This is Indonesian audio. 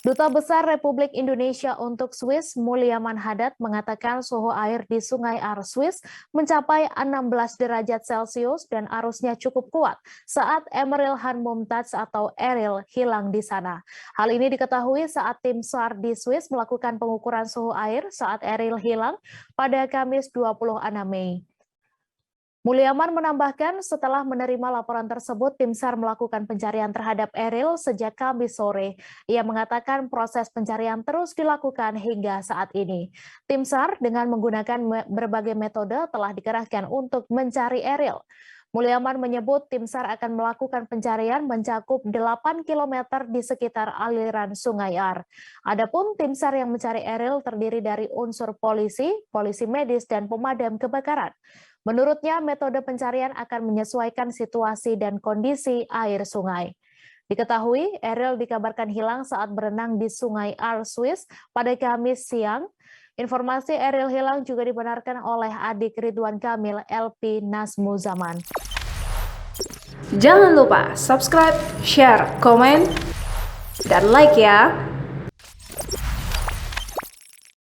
Duta Besar Republik Indonesia untuk Swiss, Mulyaman Hadad, mengatakan suhu air di Sungai Ar Swiss mencapai 16 derajat Celcius dan arusnya cukup kuat saat Emeril Han Mumtaz atau Eril hilang di sana. Hal ini diketahui saat tim SAR di Swiss melakukan pengukuran suhu air saat Eril hilang pada Kamis 26 Mei. Mulyaman menambahkan setelah menerima laporan tersebut, tim SAR melakukan pencarian terhadap Eril sejak Kamis sore. Ia mengatakan proses pencarian terus dilakukan hingga saat ini. Tim SAR dengan menggunakan berbagai metode telah dikerahkan untuk mencari Eril. Mulyaman menyebut tim SAR akan melakukan pencarian mencakup 8 km di sekitar aliran Sungai Ar. Adapun tim SAR yang mencari Eril terdiri dari unsur polisi, polisi medis, dan pemadam kebakaran. Menurutnya, metode pencarian akan menyesuaikan situasi dan kondisi air sungai. Diketahui, Eril dikabarkan hilang saat berenang di Sungai Ar Swiss pada Kamis siang. Informasi Eril hilang juga dibenarkan oleh adik Ridwan Kamil, LP Nazmu Zaman. Jangan lupa subscribe, share, komen, dan like ya!